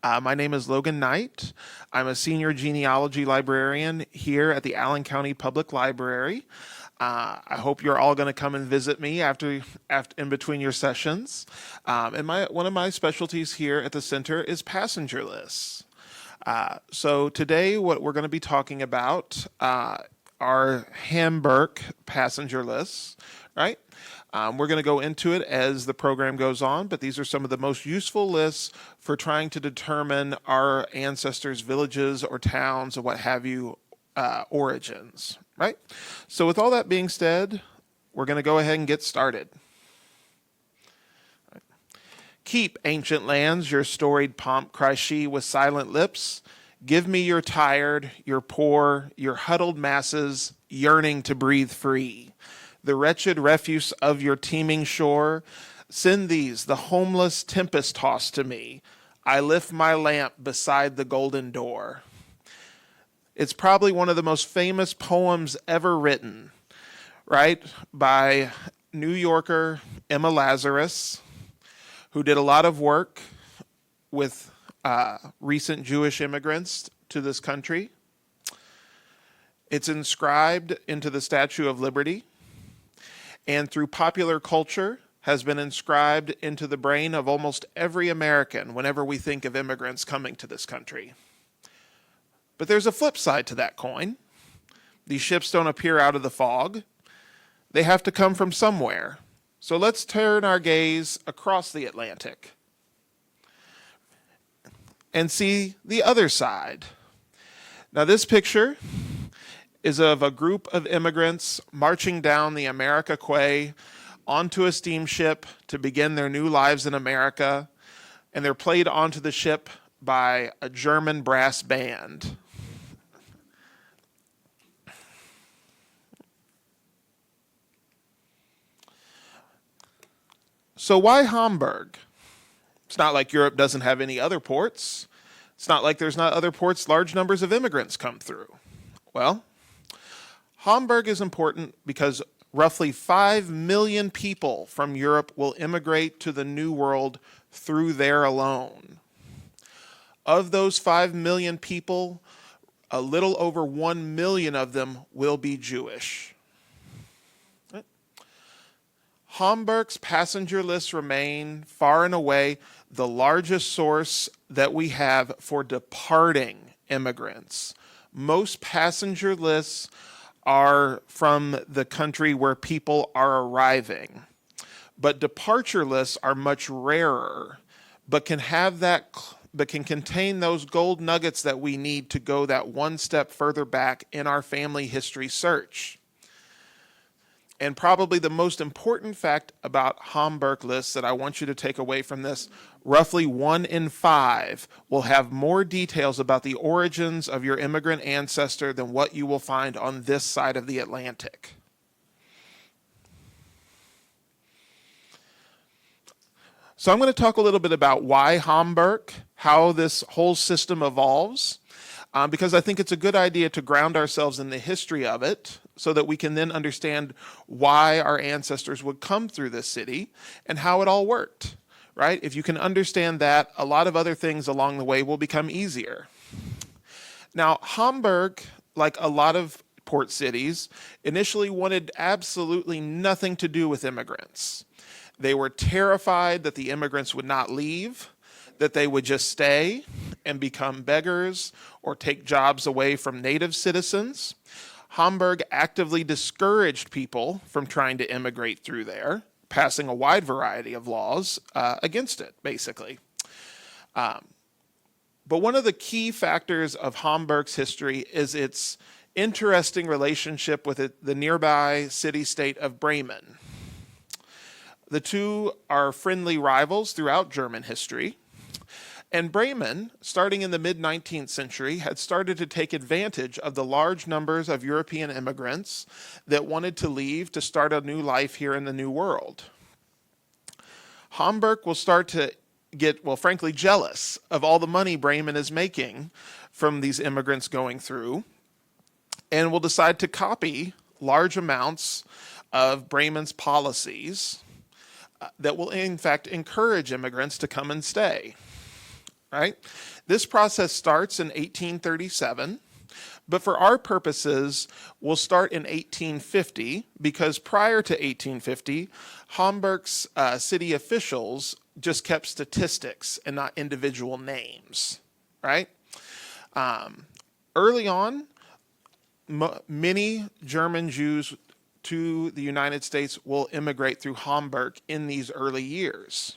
My name is Logan Knight. I'm a senior genealogy librarian here at the Allen County Public Library. I hope you're all going to come and visit me after in between your sessions. One of my specialties here at the center is passenger lists. So today, what we're going to be talking about are Hamburg passenger lists, right? We're going to go into it as the program goes on, but these are some of the most useful lists for trying to determine our ancestors' villages or towns or what have you origins, right? So with all that being said, we're going to go ahead and get started. Keep, ancient lands, your storied pomp, cries she with silent lips. Give me your tired, your poor, your huddled masses, yearning to breathe free. The wretched refuse of your teeming shore, send these, the homeless tempest tossed to me. I lift my lamp beside the golden door. It's probably one of the most famous poems ever written, right? By New Yorker Emma Lazarus, who did a lot of work with recent Jewish immigrants to this country. It's inscribed into the Statue of Liberty, and through popular culture has been inscribed into the brain of almost every American whenever we think of immigrants coming to this country. But there's a flip side to that coin. These ships don't appear out of the fog. They have to come from somewhere. So let's turn our gaze across the Atlantic and see the other side. Now, this picture is of a group of immigrants marching down the America Quay onto a steamship to begin their new lives in America, and they're played onto the ship by a German brass band. So why Hamburg? It's not like Europe doesn't have any other ports. It's not like there's not other ports large numbers of immigrants come through. Well, Hamburg is important because roughly 5 million people from Europe will immigrate to the New World through there alone. Of those 5 million people, a little over 1 million of them will be Jewish. Hamburg's passenger lists remain far and away the largest source that we have for departing immigrants. Most passenger lists are from the country where people are arriving, but departure lists are much rarer, but can contain those gold nuggets that we need to go that one step further back in our family history search. And probably the most important fact about Hamburg lists that I want you to take away from this, roughly 1 in 5 will have more details about the origins of your immigrant ancestor than what you will find on this side of the Atlantic. So I'm going to talk a little bit about why Hamburg, how this whole system evolves, because I think it's a good idea to ground ourselves in the history of it so that we can then understand why our ancestors would come through this city and how it all worked, right? If you can understand that, a lot of other things along the way will become easier. Now, Hamburg, like a lot of port cities, initially wanted absolutely nothing to do with immigrants. They were terrified that the immigrants would not leave, that they would just stay and become beggars or take jobs away from native citizens. Hamburg actively discouraged people from trying to immigrate through there, passing a wide variety of laws against it, basically. But one of the key factors of Hamburg's history is its interesting relationship with the nearby city-state of Bremen. The two are friendly rivals throughout German history. And Bremen, starting in the mid-19th century, had started to take advantage of the large numbers of European immigrants that wanted to leave to start a new life here in the New World. Hamburg will start to get, frankly, jealous of all the money Bremen is making from these immigrants going through, and will decide to copy large amounts of Bremen's policies that will, in fact, encourage immigrants to come and stay. right? This process starts in 1837, but for our purposes, we'll start in 1850 because prior to 1850, Hamburg's city officials just kept statistics and not individual names, right? Early on, many German Jews to the United States will immigrate through Hamburg in these early years.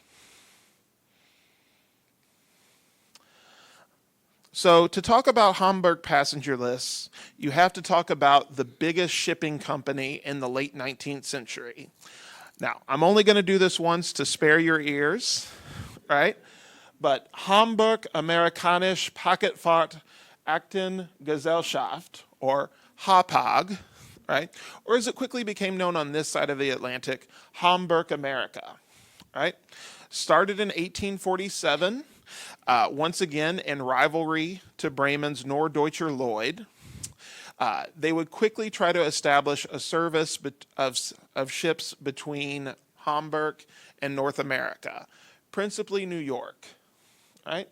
So to talk about Hamburg passenger lists, you have to talk about the biggest shipping company in the late 19th century. Now, I'm only going to do this once to spare your ears, right? But Hamburg Amerikanische Paketfahrt Aktengesellschaft, or HAPAG, right? Or as it quickly became known on this side of the Atlantic, Hamburg America, right? Started in 1847, once again in rivalry to Bremen's Norddeutscher Lloyd. They would quickly try to establish a service of ships between Hamburg and North America, principally New York, right?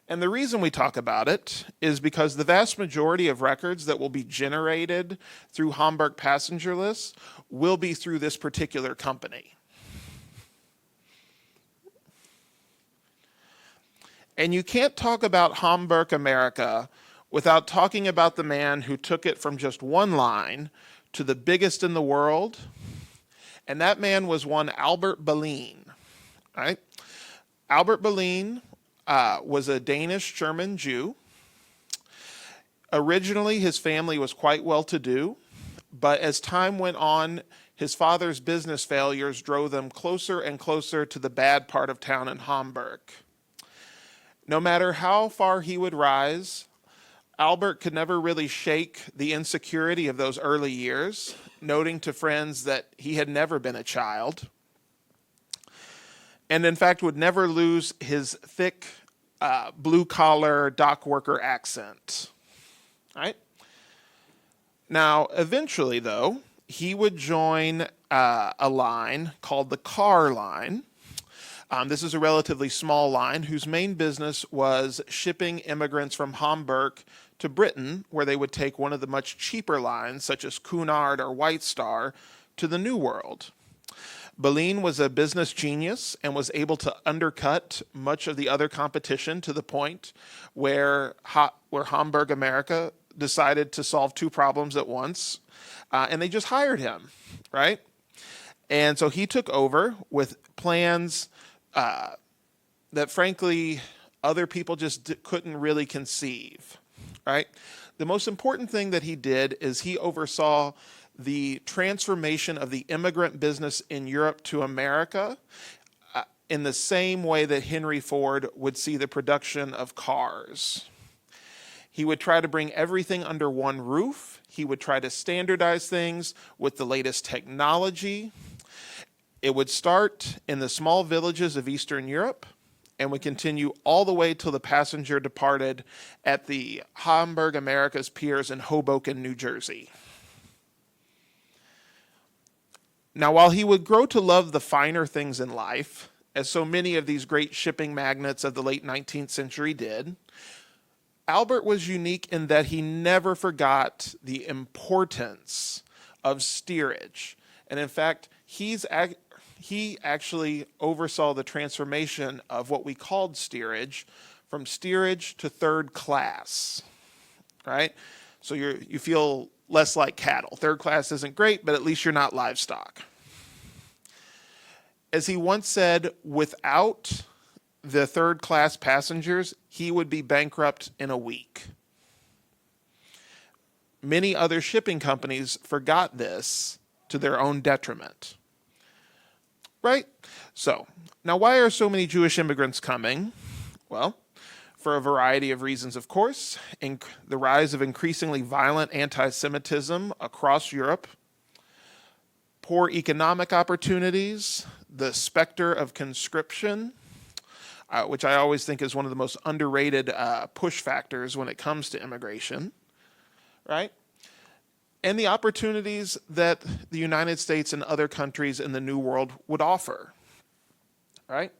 And the reason we talk about it is because the vast majority of records that will be generated through Hamburg passenger lists will be through this particular company. And you can't talk about Hamburg America without talking about the man who took it from just one line to the biggest in the world. And that man was one Albert Berlin, right? Albert Berlin was a Danish-German Jew. Originally, his family was quite well-to-do, but as time went on, his father's business failures drove them closer and closer to the bad part of town in Hamburg. No matter how far he would rise, Albert could never really shake the insecurity of those early years, noting to friends that he had never been a child, and in fact would never lose his thick blue-collar dock worker accent, right? Now, eventually, though, he would join a line called the car line. This is a relatively small line whose main business was shipping immigrants from Hamburg to Britain, where they would take one of the much cheaper lines, such as Cunard or White Star, to the New World. Berlin was a business genius and was able to undercut much of the other competition to the point where Hamburg America decided to solve two problems at once, and they just hired him, right? And so he took over with plans that, frankly, other people just couldn't really conceive, right? The most important thing that he did is he oversaw the transformation of the immigrant business in Europe to America in the same way that Henry Ford would see the production of cars. He would try to bring everything under one roof. He would try to standardize things with the latest technology. It would start in the small villages of Eastern Europe and would continue all the way till the passenger departed at the Hamburg America's piers in Hoboken, New Jersey. Now, while he would grow to love the finer things in life, as so many of these great shipping magnates of the late 19th century did, Albert was unique in that he never forgot the importance of steerage. And in fact, he actually oversaw the transformation of what we called steerage from steerage to third class, right? So you feel less like cattle. Third class isn't great, but at least you're not livestock. As he once said, without the third class passengers, he would be bankrupt in a week. Many other shipping companies forgot this to their own detriment. Right? So, now why are so many Jewish immigrants coming? Well, for a variety of reasons, of course. The rise of increasingly violent anti-Semitism across Europe, poor economic opportunities, the specter of conscription, which I always think is one of the most underrated push factors when it comes to immigration, right? And the opportunities that the United States and other countries in the New World would offer, right?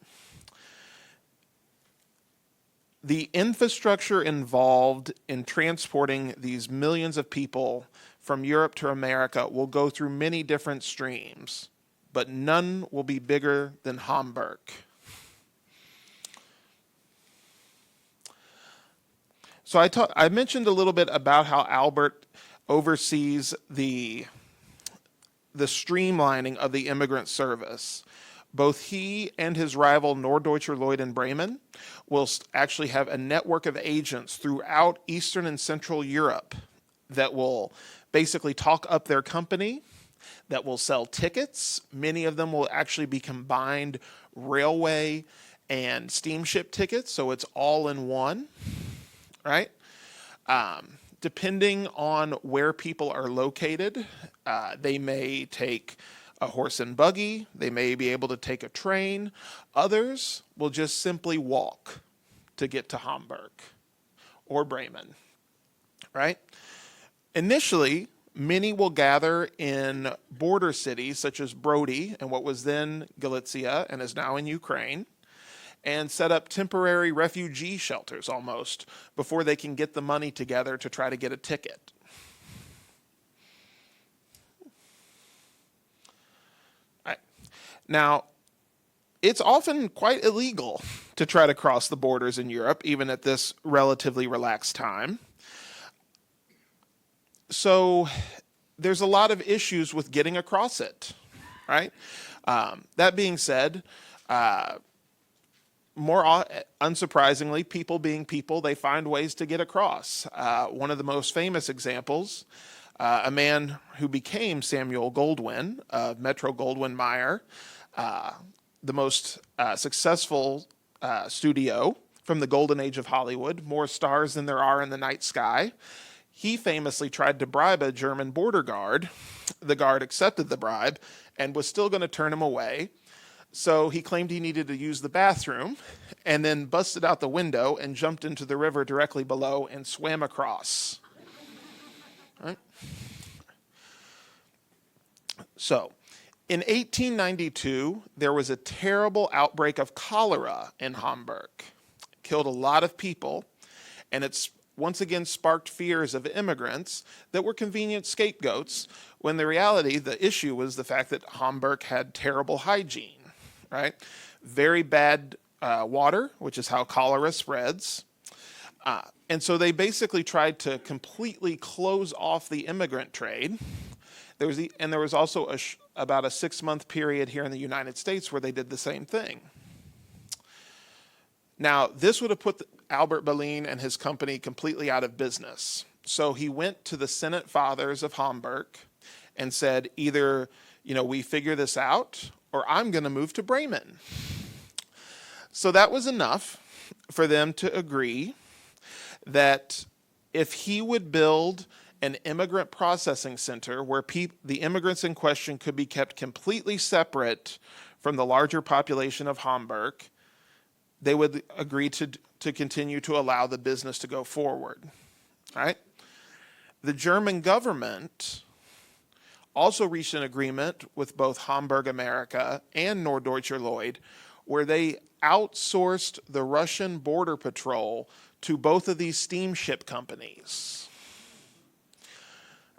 the infrastructure involved in transporting these millions of people from Europe to America will go through many different streams, but none will be bigger than Hamburg. So I mentioned a little bit about how Albert oversees the streamlining of the immigrant service. Both he and his rival Norddeutscher Lloyd in Bremen will actually have a network of agents throughout Eastern and Central Europe that will basically talk up their company, that will sell tickets. Many of them will actually be combined railway and steamship tickets, so it's all in one, right? Depending on where people are located, they may take a horse and buggy, they may be able to take a train. Others will just simply walk to get to Hamburg or Bremen, right? Initially, many will gather in border cities such as Brody and what was then Galicia and is now in Ukraine, and set up temporary refugee shelters almost before they can get the money together to try to get a ticket. Right. Now, it's often quite illegal to try to cross the borders in Europe, even at this relatively relaxed time. So there's a lot of issues with getting across it, right? That being said, more unsurprisingly, people being people, they find ways to get across. One of the most famous examples, a man who became Samuel Goldwyn of Metro-Goldwyn-Mayer, the most successful studio from the golden age of Hollywood, more stars than there are in the night sky. He famously tried to bribe a German border guard. The guard accepted the bribe and was still going to turn him away. So he claimed he needed to use the bathroom and then busted out the window and jumped into the river directly below and swam across. Right? So, in 1892, there was a terrible outbreak of cholera in Hamburg. It killed a lot of people, and it's once again sparked fears of immigrants that were convenient scapegoats, when the reality, the issue was the fact that Hamburg had terrible hygiene. Right? Very bad water, which is how cholera spreads. And so they basically tried to completely close off the immigrant trade. There was also about a 6-month period here in the United States where they did the same thing. Now, this would have put Albert Berlin and his company completely out of business. So he went to the Senate Fathers of Hamburg and said, either, we figure this out, or I'm going to move to Bremen. So that was enough for them to agree that if he would build an immigrant processing center where the immigrants in question could be kept completely separate from the larger population of Hamburg, they would agree to continue to allow the business to go forward. All right? The German government also reached an agreement with both Hamburg America and Norddeutscher Lloyd, where they outsourced the Russian border patrol to both of these steamship companies.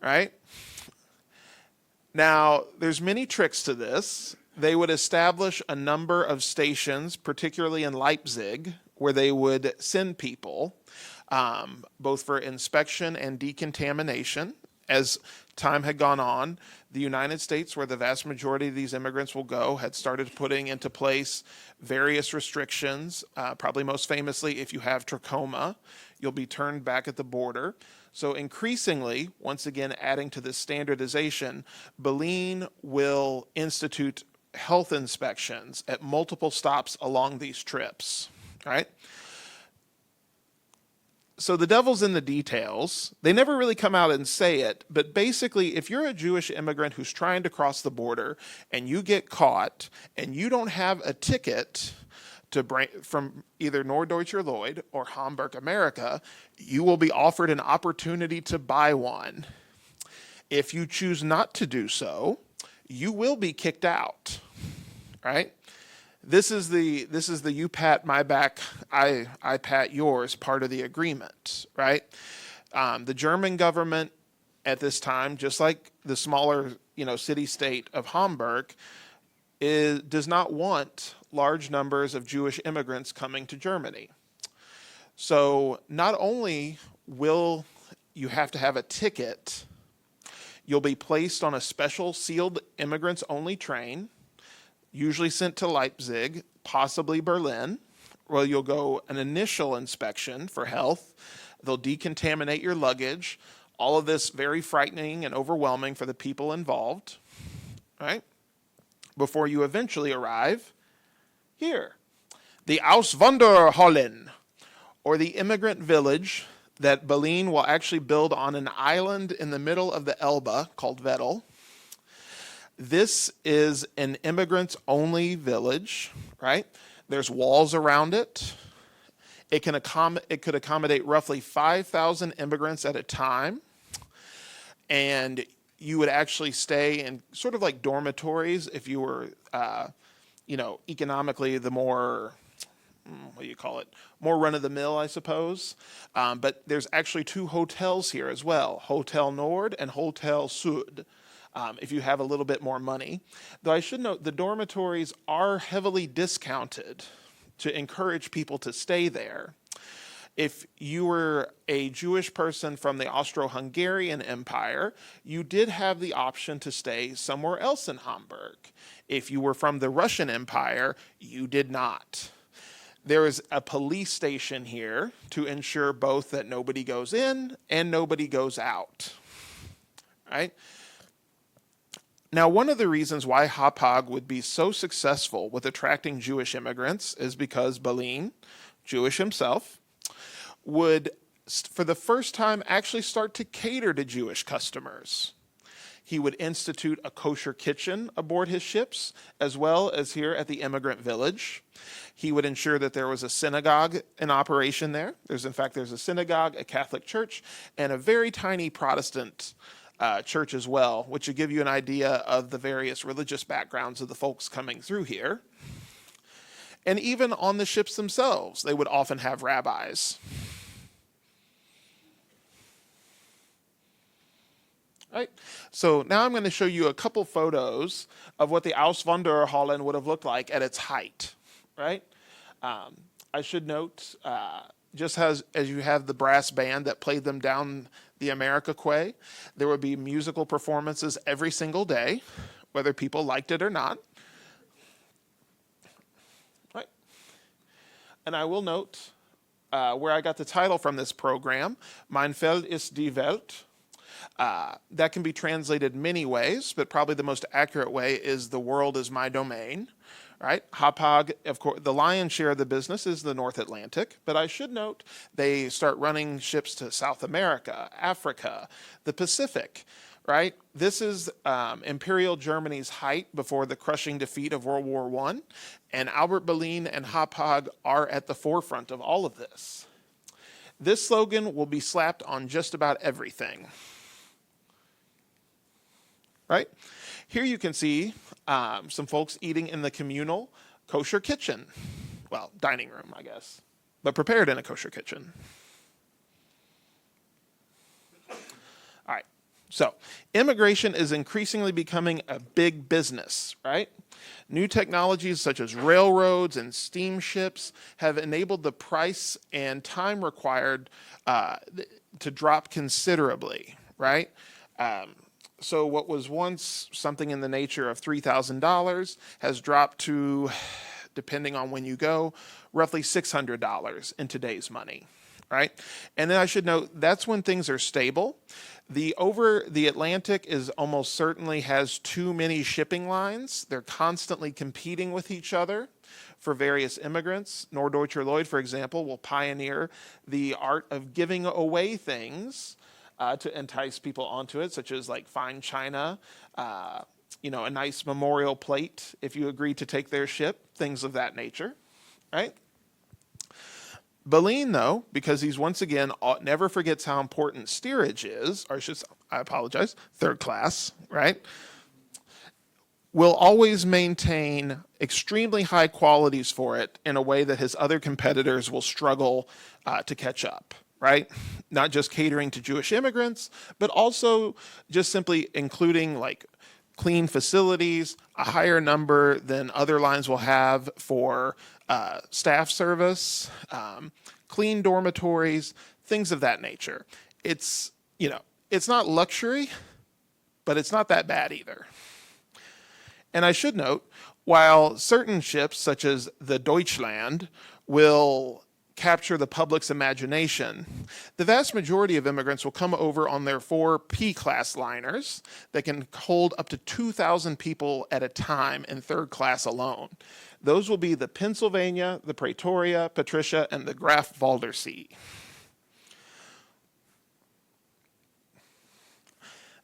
Right? Now, there's many tricks to this. They would establish a number of stations, particularly in Leipzig, where they would send people, both for inspection and decontamination. As time had gone on, the United States, where the vast majority of these immigrants will go, had started putting into place various restrictions. Probably most famously, if you have trachoma, you'll be turned back at the border. So increasingly, once again, adding to this standardization, Berlin will institute health inspections at multiple stops along these trips, right? So the devil's in the details. They never really come out and say it, but basically, if you're a Jewish immigrant who's trying to cross the border and you get caught and you don't have a ticket to bring from either Norddeutscher Lloyd or Hamburg America, you will be offered an opportunity to buy one. If you choose not to do so, you will be kicked out, right? This is the you pat my back, I pat yours part of the agreement, right? The German government at this time, just like the smaller city state of Hamburg, does not want large numbers of Jewish immigrants coming to Germany. So not only will you have to have a ticket, you'll be placed on a special sealed immigrants only train, usually sent to Leipzig, possibly Berlin, where you'll go an initial inspection for health. They'll decontaminate your luggage. All of this very frightening and overwhelming for the people involved, right? Before you eventually arrive here, the Auswanderhallen, or the immigrant village that Berlin will actually build on an island in the middle of the Elbe called Welt. This is an immigrants-only village, right? There's walls around it. It could accommodate roughly 5,000 immigrants at a time, and you would actually stay in sort of like dormitories if you were, economically the more, what do you call it, more run-of-the-mill, I suppose. But there's actually 2 hotels here as well, Hotel Nord and Hotel Sud, if you have a little bit more money. Though I should note, the dormitories are heavily discounted to encourage people to stay there. If you were a Jewish person from the Austro-Hungarian Empire, you did have the option to stay somewhere else in Hamburg. If you were from the Russian Empire, you did not. There is a police station here to ensure both that nobody goes in and nobody goes out, right? Now, one of the reasons why Hapag would be so successful with attracting Jewish immigrants is because Berlin, Jewish himself, would, for the first time, actually start to cater to Jewish customers. He would institute a kosher kitchen aboard his ships, as well as here at the immigrant village. He would ensure that there was a synagogue in operation there. There's a synagogue, a Catholic church, and a very tiny Protestant church as well, which would give you an idea of the various religious backgrounds of the folks coming through here. And even on the ships themselves, they would often have rabbis. Right? So now I'm going to show you a couple photos of what the Auswanderhallen would have looked like at its height. Right? I should note, just as you have the brass band that played them down the America Quay, there would be musical performances every single day, whether people liked it or not. Right? And I will note where I got the title from this program, Mein Feld ist die Welt. That can be translated many ways, but probably the most accurate way is the world is my domain. Right? Hapag, of course, the lion's share of the business is the North Atlantic, but I should note they start running ships to South America, Africa, the Pacific, right? This is Imperial Germany's height before the crushing defeat of World War I, and Albert Berlin and Hapag are at the forefront of all of this. This slogan will be slapped on just about everything, right? Here you can see some folks eating in the communal kosher kitchen. Well, dining room, I guess, but prepared in a kosher kitchen. All right, so immigration is increasingly becoming a big business, right? New technologies such as railroads and steamships have enabled the price and time required to drop considerably, right? So what was once something in the nature of $3,000 has dropped to, depending on when you go, roughly $600 in today's money, right? And then I should note that's when things are stable. The Atlantic is almost certainly has too many shipping lines. They're constantly competing with each other for various immigrants. Norddeutscher Lloyd, for example, will pioneer the art of giving away things to entice people onto it, such as like fine china, a nice memorial plate if you agree to take their ship, things of that nature, right? Berlin, though, because he's once again never forgets how important steerage is, or I apologize, third class, right? will always maintain extremely high qualities for it in a way that his other competitors will struggle to catch up, right? Not just catering to Jewish immigrants, but also just simply including like clean facilities, a higher number than other lines will have for staff service, clean dormitories, things of that nature. It's, it's not luxury, but it's not that bad either. And I should note, while certain ships, such as the Deutschland, will capture the public's imagination, the vast majority of immigrants will come over on their 4 P-class liners that can hold up to 2,000 people at a time in third class alone. Those will be the Pennsylvania, the Pretoria, Patricia, and the Graf Waldersee.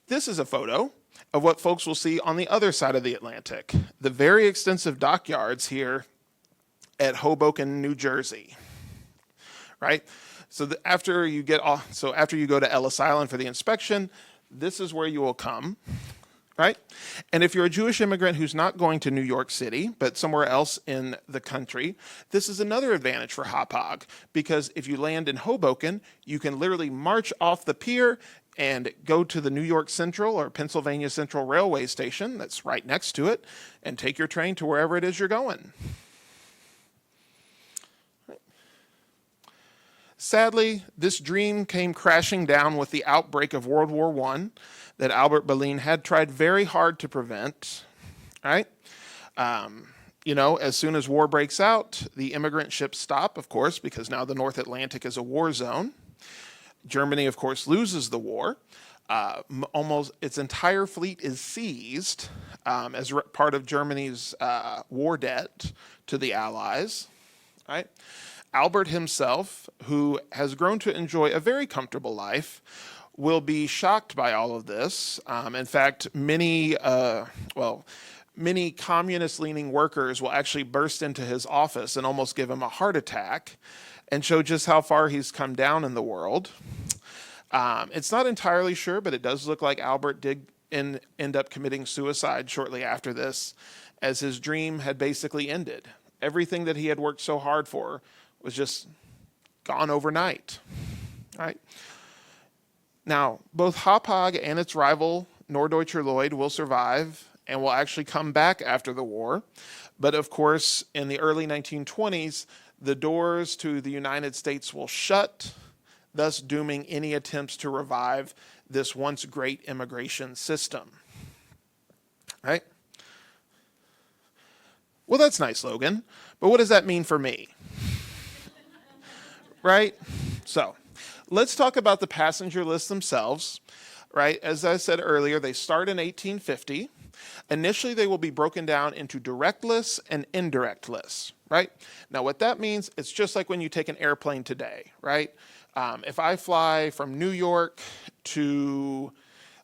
This is a photo of what folks will see on the other side of the Atlantic, the very extensive dockyards here at Hoboken, New Jersey. Right? So after you go to Ellis Island for the inspection, this is where you will come, right? And if you're a Jewish immigrant who's not going to New York City, but somewhere else in the country, this is another advantage for Hauppauge, because if you land in Hoboken, you can literally march off the pier and go to the New York Central or Pennsylvania Central Railway Station that's right next to it and take your train to wherever it is you're going. Sadly, this dream came crashing down with the outbreak of World War I that Albert Berlin had tried very hard to prevent, right? As soon as war breaks out, the immigrant ships stop, of course, because now the North Atlantic is a war zone. Germany, of course, loses the war. Almost its entire fleet is seized as part of Germany's war debt to the Allies, right? Albert himself, who has grown to enjoy a very comfortable life, will be shocked by all of this. In fact, many communist-leaning workers will actually burst into his office and almost give him a heart attack and show just how far he's come down in the world. It's not entirely sure, but it does look like Albert did end up committing suicide shortly after this, as his dream had basically ended. Everything that he had worked so hard for was just gone overnight, right? Now, both Hauppauge and its rival, Norddeutscher Lloyd, will survive and will actually come back after the war. But of course, in the early 1920s, the doors to the United States will shut, thus dooming any attempts to revive this once great immigration system, right? Well, that's nice, Logan, but what does that mean for me? Right? So let's talk about the passenger lists themselves, right? As I said earlier, they start in 1850. Initially, they will be broken down into direct lists and indirect lists, right? Now, what that means, it's just like when you take an airplane today, right? If I fly from New York to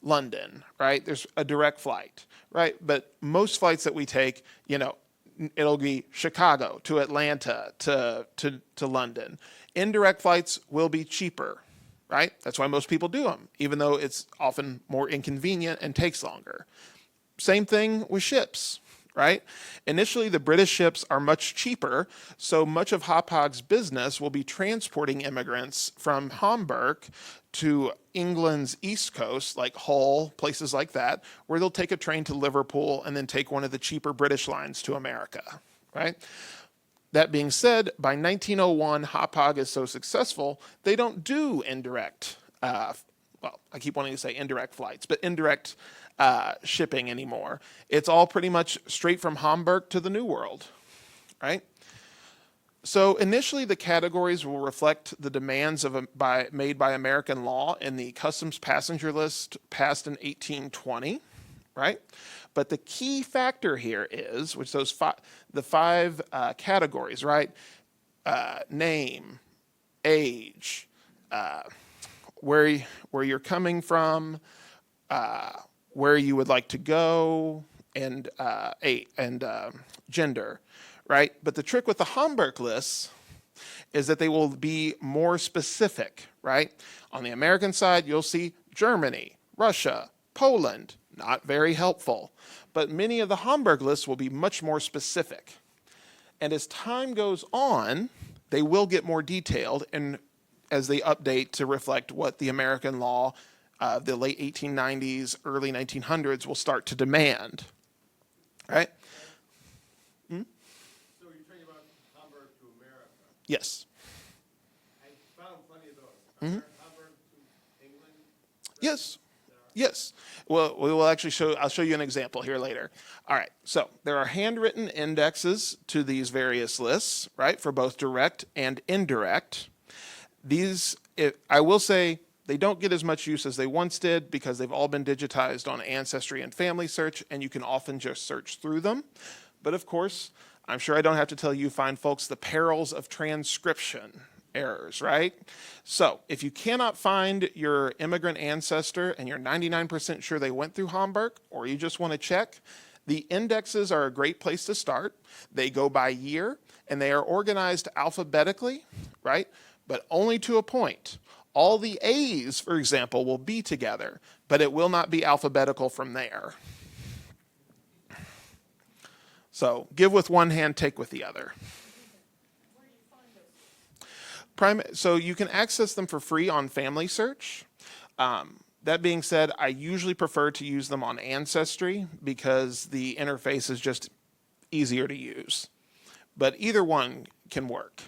London, right, there's a direct flight, right? But most flights that we take, it'll be Chicago to Atlanta to London. Indirect flights will be cheaper, right? That's why most people do them, even though it's often more inconvenient and takes longer. Same thing with ships, right? Initially, the British ships are much cheaper, so much of Hauppauge's business will be transporting immigrants from Hamburg to England's east coast, like Hull, places like that, where they'll take a train to Liverpool and then take one of the cheaper British lines to America, right? That being said, by 1901, Hauppauge is so successful, they don't do indirect, I keep wanting to say indirect flights, but indirect shipping anymore. It's all pretty much straight from Hamburg to the New World, right? So initially, the categories will reflect the demands made by American law in the customs passenger list passed in 1820, right? But the key factor here is, which the five categories, right? Name, age, where you're coming from, where you would like to go, and gender, right? But the trick with the Hamburg lists is that they will be more specific, right? On the American side, you'll see Germany, Russia, Poland, not very helpful. But many of the Hamburg lists will be much more specific. And as time goes on, they will get more detailed, and as they update to reflect what the American law of the late 1890s, early 1900s will start to demand, right? So you're talking about Hamburg to America. Yes. I found plenty of those. Hamburg to England. Yes. Yes. Well, we will actually I'll show you an example here later. All right. So there are handwritten indexes to these various lists, right, for both direct and indirect. I will say, they don't get as much use as they once did because they've all been digitized on Ancestry and Family Search, and you can often just search through them. But of course, I'm sure I don't have to tell you fine folks the perils of transcription errors, right? So if you cannot find your immigrant ancestor and you're 99% sure they went through Hamburg, or you just want to check, the indexes are a great place to start. They go by year, and they are organized alphabetically, right? But only to a point. All the A's, for example, will be together, but it will not be alphabetical from there. So give with one hand, take with the other. Where do you find those? So you can access them for free on Family Search. That being said, I usually prefer to use them on Ancestry because the interface is just easier to use. But either one can work.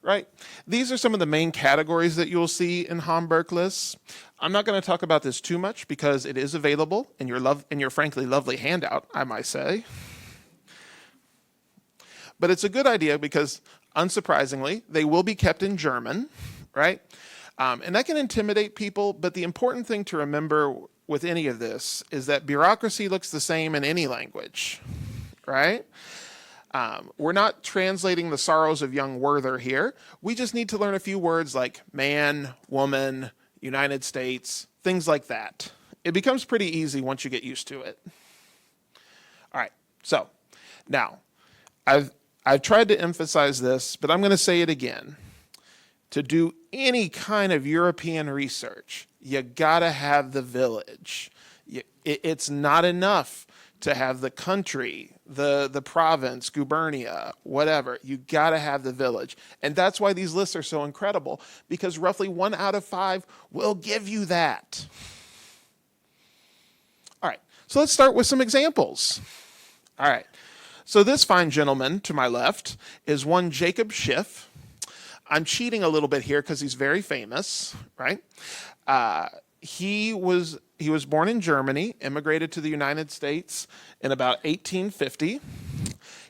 Right? These are some of the main categories that you'll see in Hamburg lists. I'm not going to talk about this too much because it is available in your frankly lovely handout, I might say. But it's a good idea because, unsurprisingly, they will be kept in German, right? And that can intimidate people, but the important thing to remember with any of this is that bureaucracy looks the same in any language, right? We're not translating the sorrows of young Werther here. We just need to learn a few words like man, woman, United States, things like that. It becomes pretty easy once you get used to it. All right, so now I've tried to emphasize this, but I'm going to say it again. To do any kind of European research, you gotta have the village. It's not enough to have the country, the province, gubernia, whatever. You gotta have the village. And that's why these lists are so incredible, because roughly 1 out of 5 will give you that. All right, so let's start with some examples. All right, so this fine gentleman to my left is one Jacob Schiff. I'm cheating a little bit here because he's very famous, right? He was born in Germany, immigrated to the United States in about 1850.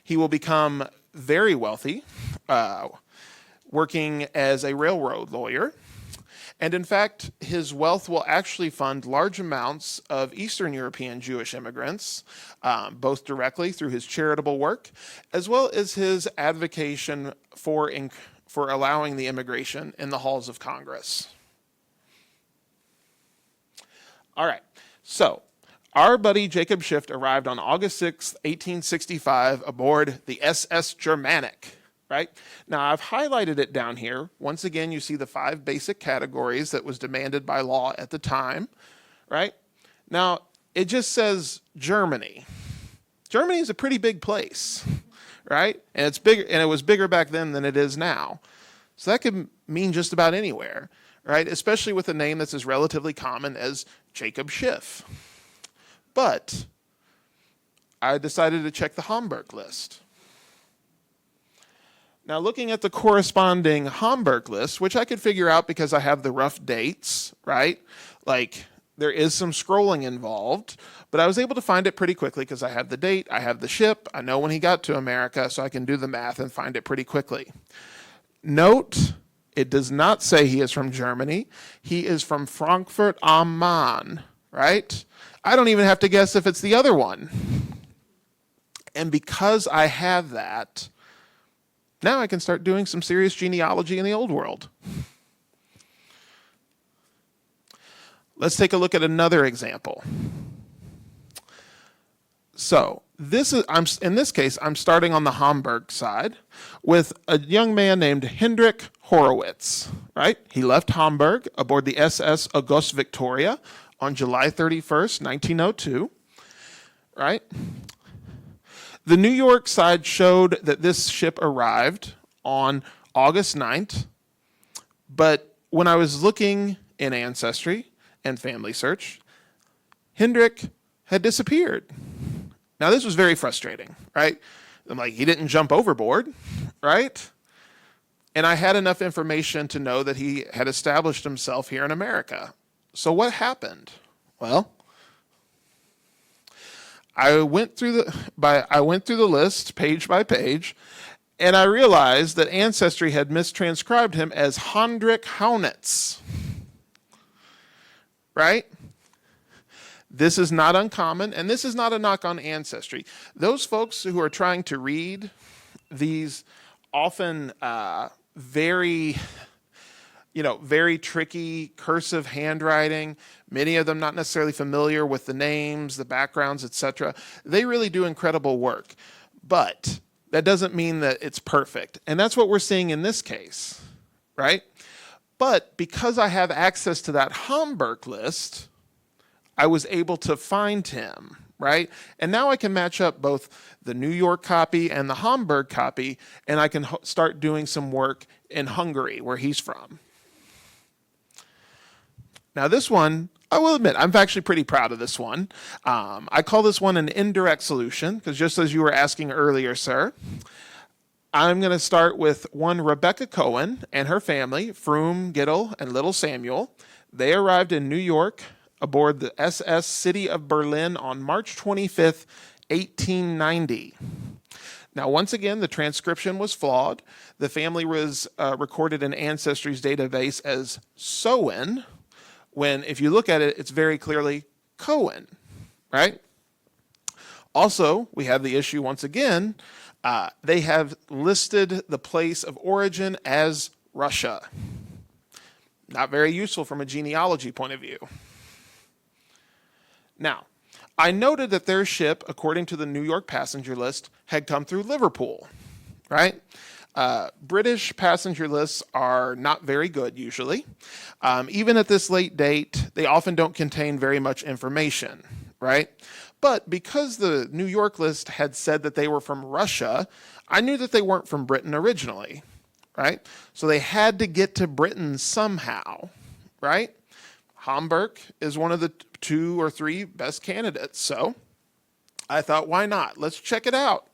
He will become very wealthy, working as a railroad lawyer. And in fact, his wealth will actually fund large amounts of Eastern European Jewish immigrants, both directly through his charitable work, as well as his advocacy for allowing the immigration in the halls of Congress. All right, so our buddy Jacob Schiff arrived on August 6th, 1865 aboard the SS Germanic, right? Now I've highlighted it down here. Once again, you see the 5 basic categories that was demanded by law at the time, right? Now, it just says Germany. Germany is a pretty big place, right? And it's bigger, and it was bigger back then than it is now. So that could mean just about anywhere, right? Especially with a name that's as relatively common as Jacob Schiff. But I decided to check the Hamburg list. Now, looking at the corresponding Hamburg list, which I could figure out because I have the rough dates, right? Like, there is some scrolling involved, but I was able to find it pretty quickly because I have the date, I have the ship, I know when he got to America, so I can do the math and find it pretty quickly. Note, it does not say he is from Germany. He is from Frankfurt am Main, right? I don't even have to guess if it's the other one. And because I have that, now I can start doing some serious genealogy in the old world. Let's take a look at another example. So in this case, I'm starting on the Hamburg side with a young man named Hendrik Horowitz, right? He left Hamburg aboard the SS August Victoria on July 31st, 1902, right? The New York side showed that this ship arrived on August 9th, but when I was looking in Ancestry and Family Search, Hendrik had disappeared. Now, this was very frustrating, right? I'm like, he didn't jump overboard, right? And I had enough information to know that he had established himself here in America. So what happened? Well, I went through the list page by page, and I realized that Ancestry had mistranscribed him as Hendrik Haunitz. Right? This is not uncommon, and this is not a knock on Ancestry. Those folks who are trying to read these often very tricky cursive handwriting, many of them not necessarily familiar with the names, the backgrounds, etc., they really do incredible work. But that doesn't mean that it's perfect. And that's what we're seeing in this case, right? But because I have access to that Hamburg list, I was able to find him, right? And now I can match up both the New York copy and the Hamburg copy, and I can start doing some work in Hungary, where he's from. Now this one, I will admit, I'm actually pretty proud of this one. I call this one an indirect solution, because just as you were asking earlier, sir, I'm going to start with one Rebecca Cohen and her family, Froome, Giddel, and Little Samuel. They arrived in New York aboard the SS City of Berlin on March 25th, 1890. Now, once again, the transcription was flawed. The family was recorded in Ancestry's database as Sowen, when if you look at it, it's very clearly Cohen, right? Also, we have the issue once again, they have listed the place of origin as Russia. Not very useful from a genealogy point of view. Now, I noted that their ship, according to the New York passenger list, had come through Liverpool, right? British passenger lists are not very good usually. Even at this late date, they often don't contain very much information, right? But because the New York list had said that they were from Russia, I knew that they weren't from Britain originally, right? So they had to get to Britain somehow, right? Hamburg is one of the 2 or 3 best candidates. So I thought, why not? Let's check it out.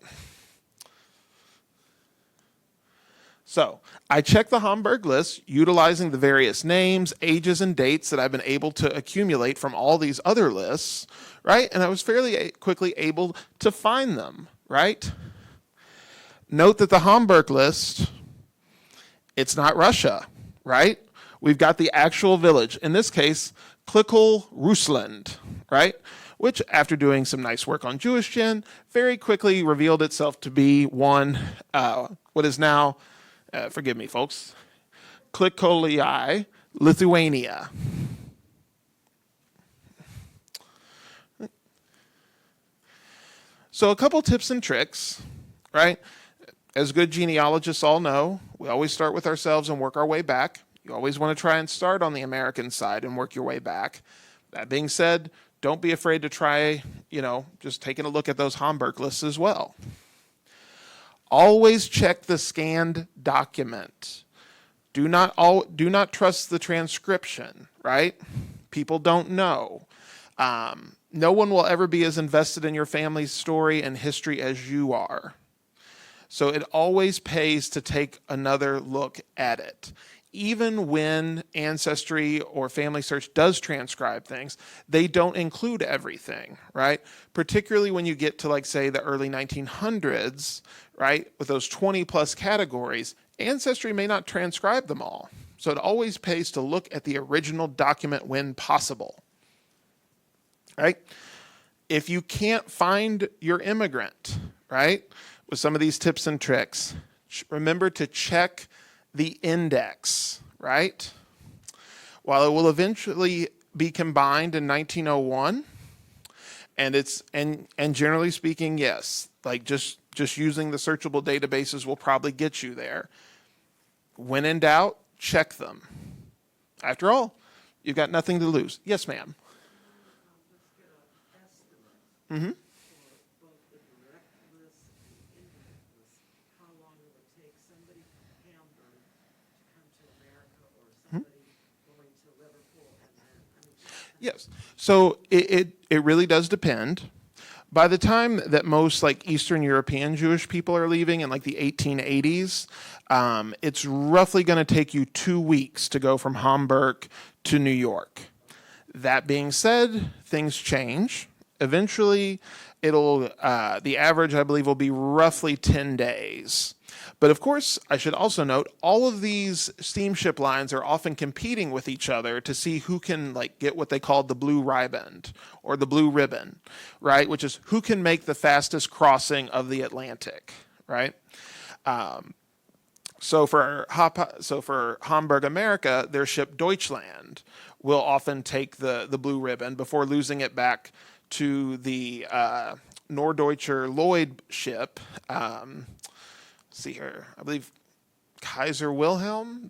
So I checked the Hamburg list utilizing the various names, ages, and dates that I've been able to accumulate from all these other lists, right? And I was fairly quickly able to find them, right? Note that the Hamburg list, it's not Russia, right? We've got the actual village, in this case, Klickel, Rusland, right? Which, after doing some nice work on Jewish Gen, very quickly revealed itself to be what is now, forgive me, folks, Klikolii, Lithuania. So a couple tips and tricks, right? As good genealogists all know, we always start with ourselves and work our way back. You always want to try and start on the American side and work your way back. That being said, don't be afraid to try, just taking a look at those Hamburg lists as well. Always check the scanned document. Do not trust the transcription, right? People don't know. No one will ever be as invested in your family's story and history as you are. So it always pays to take another look at it. Even when Ancestry or Family Search does transcribe things, they don't include everything, right? Particularly when you get to, like, say, the early 1900s, right? With those 20 plus categories, Ancestry may not transcribe them all. So it always pays to look at the original document when possible, right? If you can't find your immigrant, right, with some of these tips and tricks, remember to check the index, right? While it will eventually be combined in 1901, and generally speaking, yes, like just using the searchable databases will probably get you there. When in doubt, check them. After all, you've got nothing to lose. Yes, ma'am. For both the direct list and indirect list, how long will it take somebody from Hamburg to come to America or somebody going to Liverpool and then, I mean, Yes. So it really does depend. By the time that most like Eastern European Jewish people are leaving in like the 1880s, it's roughly going to take you 2 weeks to go from Hamburg to New York. That being said, things change. Eventually, the average, I believe, will be roughly 10 days. But of course, I should also note, all of these steamship lines are often competing with each other to see who can like get what they call the blue riband or the blue ribbon, right? Which is who can make the fastest crossing of the Atlantic, right? So for Hamburg, America, their ship Deutschland will often take the blue ribbon before losing it back to the Norddeutscher Lloyd ship. See here, I believe Kaiser Wilhelm.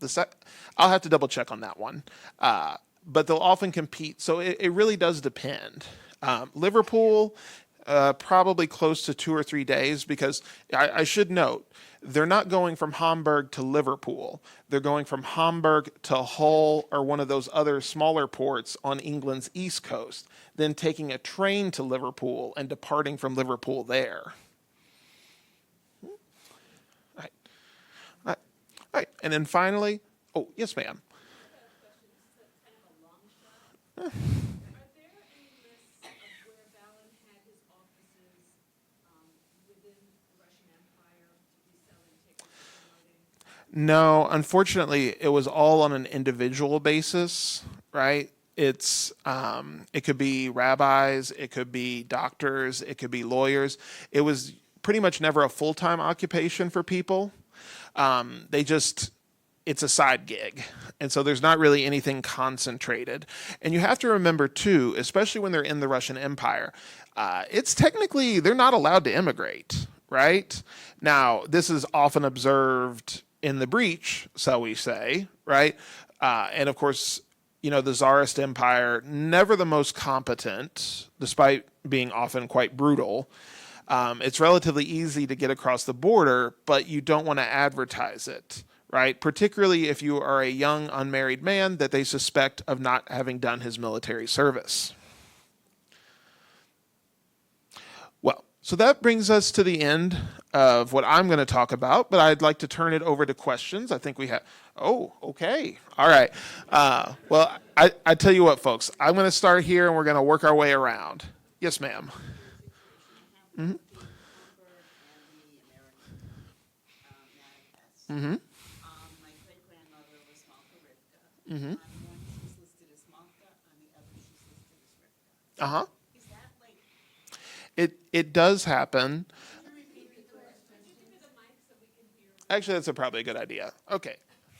I'll have to double check on that one. But they'll often compete, so it really does depend. Liverpool, probably close to 2 or 3 days, because I should note, they're not going from Hamburg to Liverpool. They're going from Hamburg to Hull or one of those other smaller ports on England's east coast, then taking a train to Liverpool and departing from Liverpool there. All right. And then finally, oh, yes, ma'am. Are there any lists of where Balin had his offices within the Russian Empire to be selling tickets and promoting? No, unfortunately, it was all on an individual basis, right? It could be rabbis, it could be doctors, it could be lawyers. It was pretty much never a full-time occupation for people. It's a side gig. And so there's not really anything concentrated. And you have to remember too, especially when they're in the Russian Empire, it's technically, they're not allowed to immigrate, right? Now, this is often observed in the breach, shall we say, right? And of course, the Tsarist Empire, never the most competent, despite being often quite brutal. It's relatively easy to get across the border, but you don't want to advertise it, right? Particularly if you are a young unmarried man that they suspect of not having done his military service. Well, so that brings us to the end of what I'm going to talk about, but I'd like to turn it over to questions. I think we have, oh, okay. All right. Well, I tell you what, folks, I'm going to start here and we're going to work our way around. Yes, ma'am. Mm-hmm. Mm-hmm. My great-grandmother was Malka Rivka. Mm-hmm. On one she's listed as Malka, on the other she's listed as Rivka. Uh-huh. Is that like... It does happen. Can you repeat the question? Could you give me the mic so we can hear? Actually, that's probably a good idea. Okay. All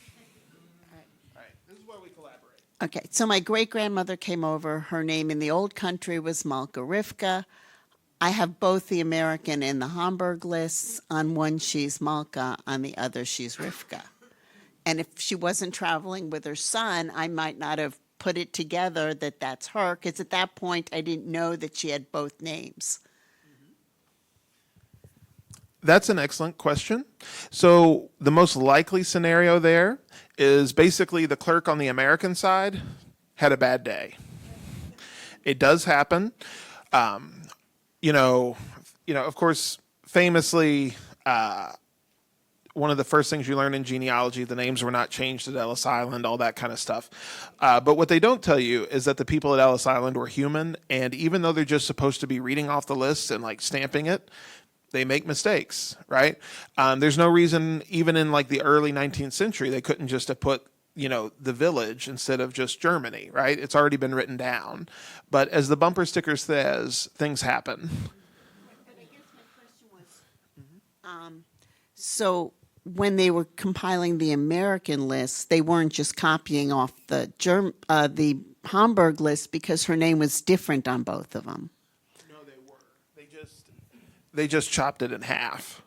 right. All right. This is where we collaborate. Okay, so my great-grandmother came over. Her name in the old country was Malka Rivka. I have both the American and the Hamburg lists. On one, she's Malka. On the other, she's Rivka. And if she wasn't traveling with her son, I might not have put it together that that's her, because at that point, I didn't know that she had both names. That's an excellent question. So the most likely scenario there is basically the clerk on the American side had a bad day. It does happen. Of course, famously, one of the first things you learn in genealogy, the names were not changed at Ellis Island, all that kind of stuff. But what they don't tell you is that the people at Ellis Island were human, and even though they're just supposed to be reading off the list and like stamping it, they make mistakes, right? There's no reason, even in like the early 19th century, they couldn't just have put the village instead of just Germany, right? It's already been written down. But as the bumper sticker says, things happen. But I guess my question was, so when they were compiling the American list, they weren't just copying off the Hamburg list because her name was different on both of them. No, they were. They just chopped it in half.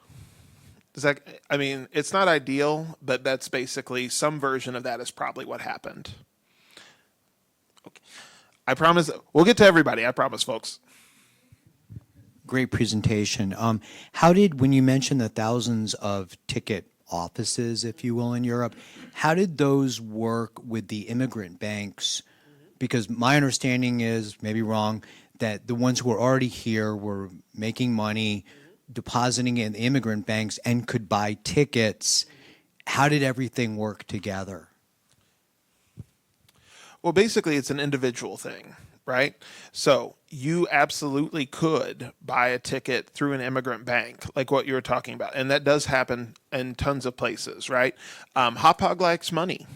It's not ideal, but that's basically some version of that is probably what happened. Okay. I promise we'll get to everybody. I promise, folks. Great presentation. How did, when you mentioned the thousands of ticket offices, if you will, in Europe, how did those work with the immigrant banks? Because my understanding is, maybe wrong, that the ones who were already here were making money, depositing in the immigrant banks, and could buy tickets. How did everything work together? Well, basically, it's an individual thing, right? So you absolutely could buy a ticket through an immigrant bank, like what you were talking about, and that does happen in tons of places, right? Hauppauge likes money,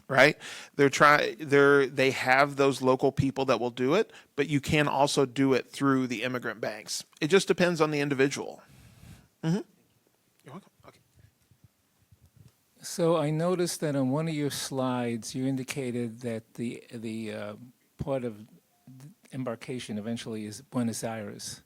right? They have those local people that will do it, but you can also do it through the immigrant banks. It just depends on the individual. Mm-hmm. You're welcome. Okay. So I noticed that on one of your slides, you indicated that the port of embarkation eventually is Buenos Aires.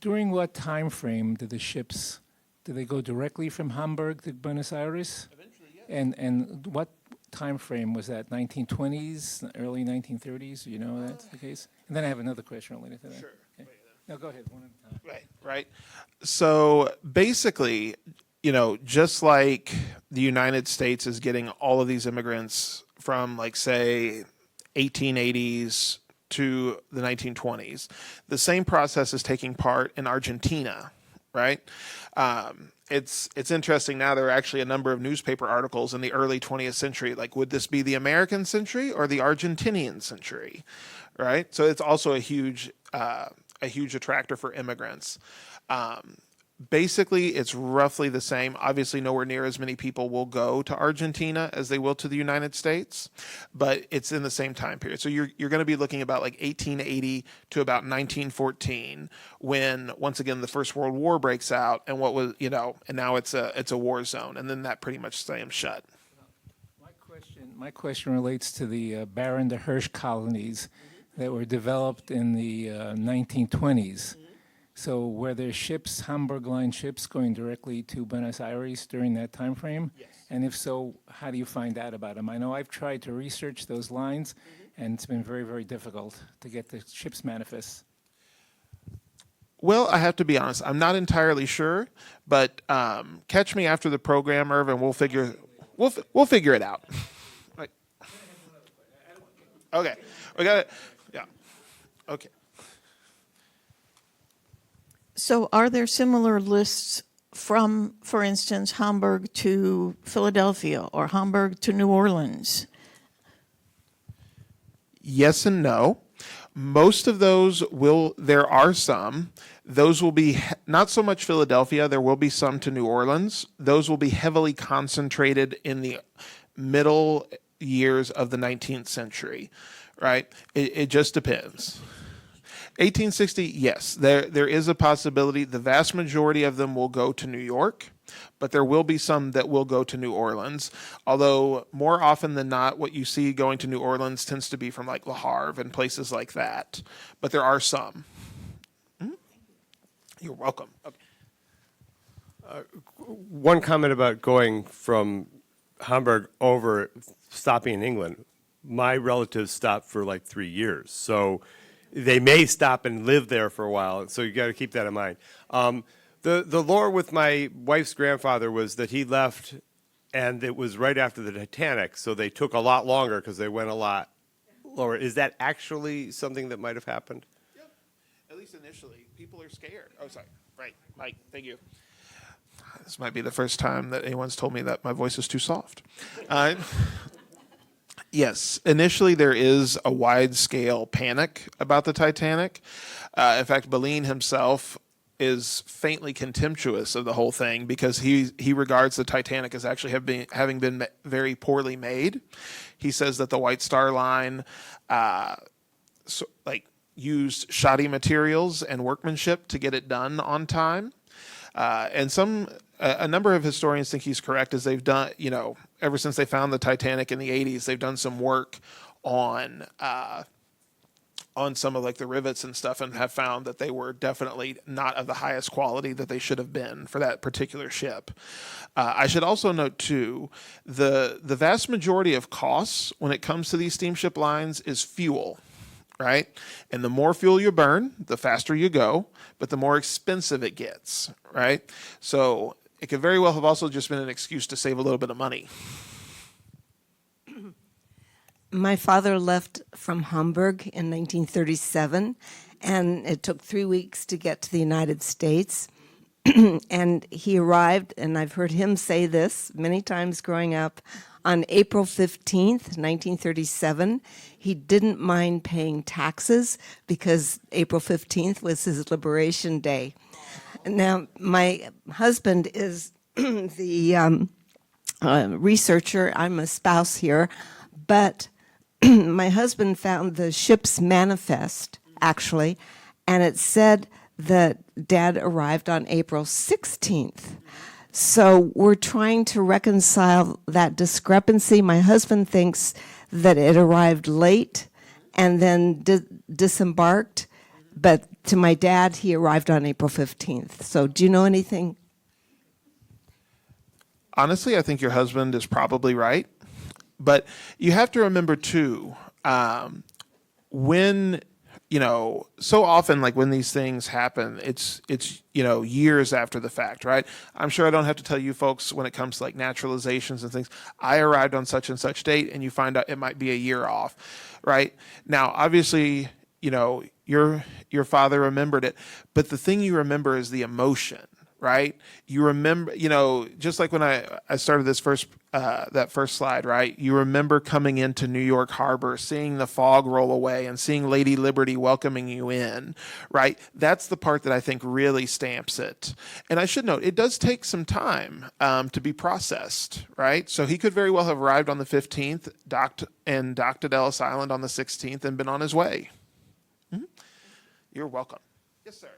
During what time frame do they go directly from Hamburg to Buenos Aires? Eventually, yes. And what time frame was that? 1920s, early 1930s? You know that's the case? And then I have another question related to that. Sure. Okay. No, go ahead. One at a time. Right. So basically, just like the United States is getting all of these immigrants from, like, say, 1880s to the 1920s, the same process is taking part in Argentina, right? It's interesting now. There are actually a number of newspaper articles in the early 20th century, like, would this be the American century or the Argentinian century, right? So it's also a huge attractor for immigrants. Basically, it's roughly the same. Obviously, nowhere near as many people will go to Argentina as they will to the United States, but it's in the same time period. So you're going to be looking about like 1880 to about 1914, when once again the First World War breaks out, and and now it's a war zone, and then that pretty much slams shut. My question relates to the Baron de Hirsch colonies that were developed in the 1920s. So were there ships, Hamburg line ships, going directly to Buenos Aires during that time frame? Yes. And if so, how do you find out about them? I know I've tried to research those lines, and it's been very, very difficult to get the ship's manifest. Well, I have to be honest. I'm not entirely sure, but catch me after the program, Irv, and we'll figure it out. Right. Okay, we got it. Yeah. Okay. So are there similar lists from, for instance, Hamburg to Philadelphia or Hamburg to New Orleans? Yes and no. Most of those there are some. Those will be not so much Philadelphia. There will be some to New Orleans. Those will be heavily concentrated in the middle years of the 19th century, right? It just depends. 1860, yes, there is a possibility. The vast majority of them will go to New York, but there will be some that will go to New Orleans. Although more often than not, what you see going to New Orleans tends to be from like Le Havre and places like that. But there are some. Mm-hmm. You're welcome. Okay. One comment about going from Hamburg over, stopping in England. My relatives stopped for like 3 years, so they may stop and live there for a while, so you got to keep that in mind. The lore with my wife's grandfather was that he left, and it was right after the Titanic, so they took a lot longer because they went a lot lower. Is that actually something that might have happened? Yep. At least initially, people are scared. Oh, sorry. Right, Mike. Thank you. This might be the first time that anyone's told me that my voice is too soft. Yes, initially there is a wide-scale panic about the Titanic. In fact, Bellini himself is faintly contemptuous of the whole thing because he regards the Titanic as actually having been very poorly made. He says that the White Star Line used shoddy materials and workmanship to get it done on time. And a number of historians think he's correct, as they've done, ever since they found the Titanic in the 80s, they've done some work on some of like the rivets and stuff, and have found that they were definitely not of the highest quality that they should have been for that particular ship. I should also note too, the vast majority of costs when it comes to these steamship lines is fuel. right? And the more fuel you burn, the faster you go, but the more expensive it gets, right? So it could very well have also just been an excuse to save a little bit of money. My father left from Hamburg in 1937, and it took 3 weeks to get to the United States. And he arrived, and I've heard him say this many times growing up, on April 15th, 1937. He didn't mind paying taxes because April 15th was his Liberation Day. Now, my husband is the researcher. I'm a spouse here, but my husband found the ship's manifest, actually, and it said that Dad arrived on April 16th. So we're trying to reconcile that discrepancy. My husband thinks that it arrived late and then disembarked, but to my dad, he arrived on April 15th. So do you know anything? Honestly, I think your husband is probably right. But you have to remember, too, when, so often, like when these things happen, it's years after the fact, right? I'm sure I don't have to tell you folks when it comes to like naturalizations and things, I arrived on such and such date, and you find out it might be a year off, right? Now, obviously, your father remembered it, but the thing you remember is the emotion, right? You remember, just like when I started this that first slide, right? You remember coming into New York Harbor, seeing the fog roll away and seeing Lady Liberty welcoming you in, right? That's the part that I think really stamps it. And I should note, it does take some time to be processed, right? So he could very well have arrived on the 15th, docked at Ellis Island on the 16th and been on his way. Mm-hmm. You're welcome. Yes, sir.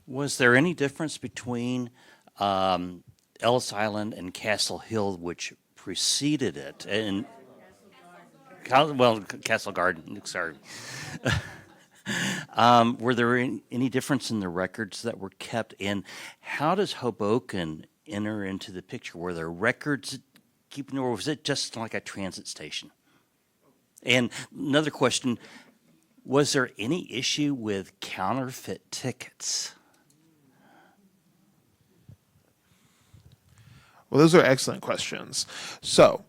Was there any difference between Ellis Island and Castle Hill, which preceded it? And Castle Garden, sorry. Were there any difference in the records that were kept? And how does Hoboken enter into the picture? Were there records keeping, or was it just like a transit station? And another question, was there any issue with counterfeit tickets? Well, those are excellent questions. So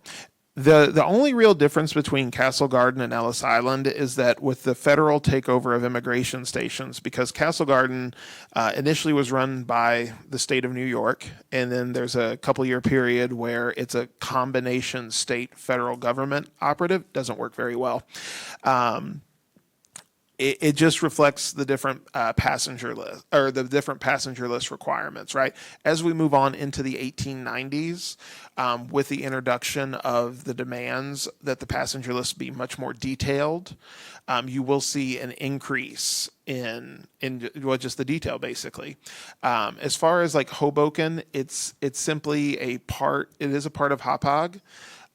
the only real difference between Castle Garden and Ellis Island is that with the federal takeover of immigration stations, because Castle Garden initially was run by the state of New York, and then there's a couple-year period where it's a combination state-federal government operative. Doesn't work very well. It just reflects the different passenger list, or the different passenger list requirements, right? As we move on into the 1890s, with the introduction of the demands that the passenger list be much more detailed, you will see an increase in just the detail, basically. As far as like Hoboken, it's simply it is a part of Hauppauge.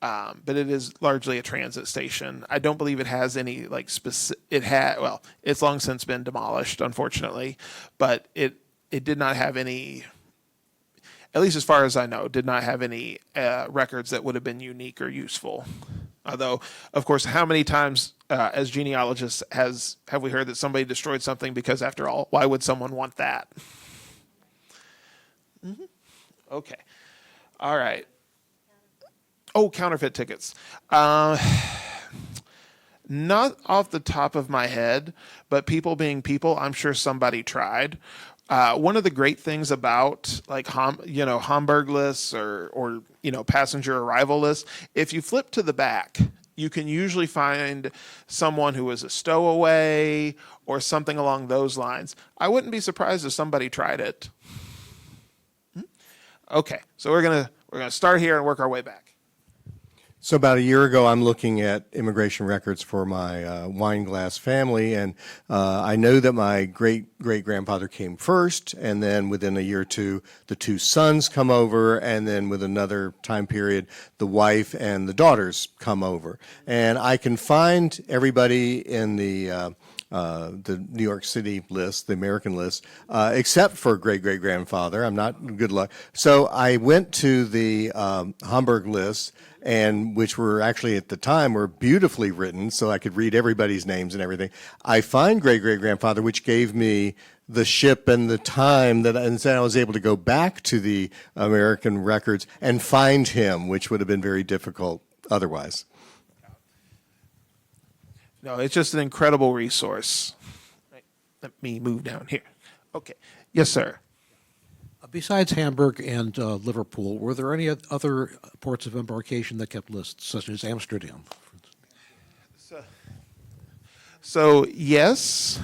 But it is largely a transit station. I don't believe it has any like specific. It's long since been demolished, unfortunately. But it did not have any, at least as far as I know, did not have any records that would have been unique or useful. Although, of course, how many times as genealogists have we heard that somebody destroyed something because, after all, why would someone want that? Mm-hmm. Okay. All right. Oh, counterfeit tickets. Not off the top of my head, but people being people, I'm sure somebody tried. One of the great things about like Hamburg lists or passenger arrival lists, if you flip to the back, you can usually find someone who was a stowaway or something along those lines. I wouldn't be surprised if somebody tried it. Okay, so we're gonna start here and work our way back. So about a year ago, I'm looking at immigration records for my wine glass family, and I know that my great-great-grandfather came first, and then within a year or two, the two sons come over, and then with another time period, the wife and the daughters come over. And I can find everybody in the the New York City list, the American list, except for great-great-grandfather. I'm not good luck. So I went to the Hamburg list, and which were actually at the time were beautifully written, so I could read everybody's names and everything. I find great-great-grandfather, which gave me the ship and the time that, and then I was able to go back to the American records and find him, which would have been very difficult otherwise. No, it's just an incredible resource. Right. Let me move down here. Okay. Yes, sir. Besides Hamburg and Liverpool, were there any other ports of embarkation that kept lists, such as Amsterdam? So yes,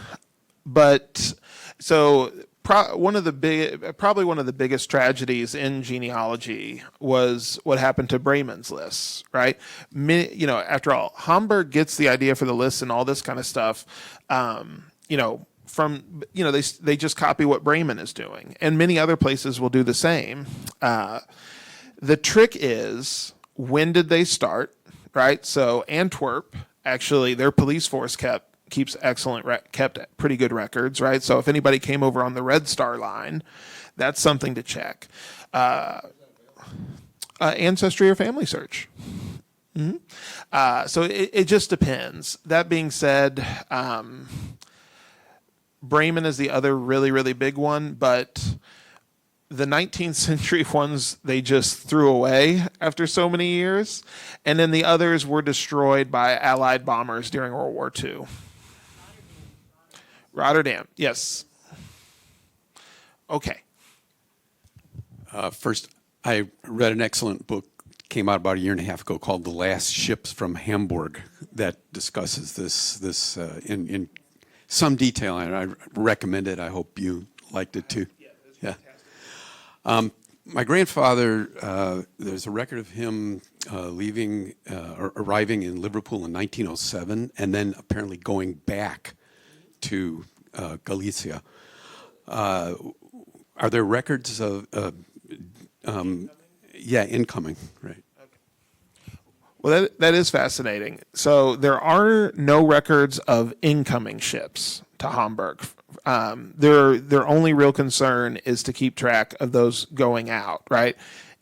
but so one of the probably one of the biggest tragedies in genealogy was what happened to Bremen's lists, right? After all, Hamburg gets the idea for the lists and all this kind of stuff, they just copy what Bremen is doing, and many other places will do the same. The trick is, when did they start, right? So Antwerp, actually, their police force kept pretty good records, right? So if anybody came over on the Red Star line, that's something to check. Ancestry or family search. Mm-hmm. So it just depends. That being said, Bremen is the other really, really big one, but the 19th century ones they just threw away after so many years, and then the others were destroyed by Allied bombers during World War II. Rotterdam, yes. Okay. First, I read an excellent book, came out about a year and a half ago, called The Last Ships from Hamburg, that discusses this in some detail, and I recommend it. I hope you liked it too. Yeah. My grandfather, there's a record of him leaving or arriving in Liverpool in 1907, and then apparently going back to Galicia. Are there records of, incoming, right? Well, that is fascinating. So there are no records of incoming ships to Hamburg. Their only real concern is to keep track of those going out, right?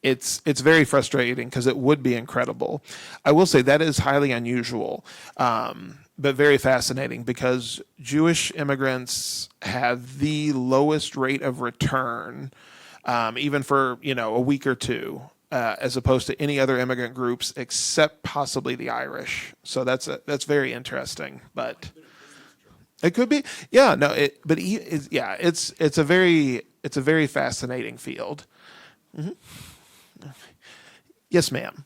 It's very frustrating because it would be incredible. I will say that is highly unusual, but very fascinating, because Jewish immigrants have the lowest rate of return, even for a week or two, as opposed to any other immigrant groups except possibly the Irish. So that's very interesting, but it could be, yeah, no, it's a very fascinating field. Mm-hmm. Yes, ma'am.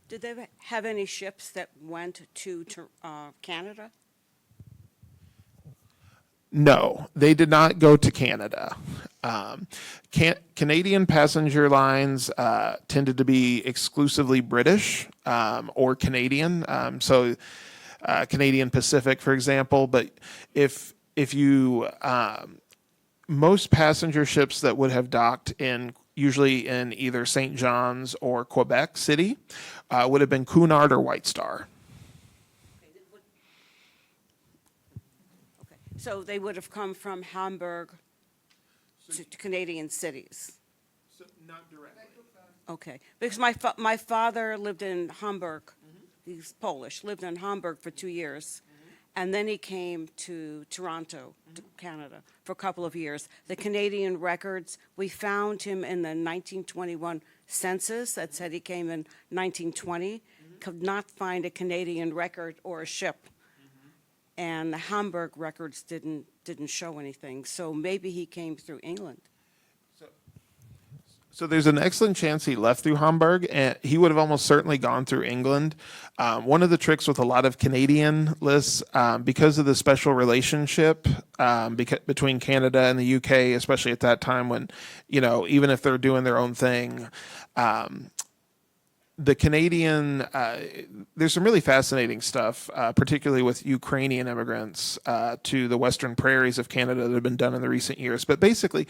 Did they have any ships that went to Canada? No, they did not go to Canada. Canadian passenger lines tended to be exclusively British or Canadian. So Canadian Pacific, for example. But if you most passenger ships that would have docked usually in either St. John's or Quebec City would have been Cunard or White Star. So they would have come from Hamburg to Canadian cities? So not directly. Okay. Because my father lived in Hamburg. Mm-hmm. He's Polish, lived in Hamburg for 2 years. Mm-hmm. And then he came to Toronto, mm-hmm. to Canada, for a couple of years. The Canadian records, we found him in the 1921 census that said he came in 1920. Mm-hmm. Could not find a Canadian record or a ship. And the Hamburg records didn't show anything. So maybe he came through England. So there's an excellent chance he left through Hamburg, and he would have almost certainly gone through England. One of the tricks with a lot of Canadian lists, because of the special relationship between Canada and the UK, especially at that time when, even if they're doing their own thing, the Canadian, there's some really fascinating stuff, particularly with Ukrainian immigrants to the western prairies of Canada that have been done in the recent years. But basically,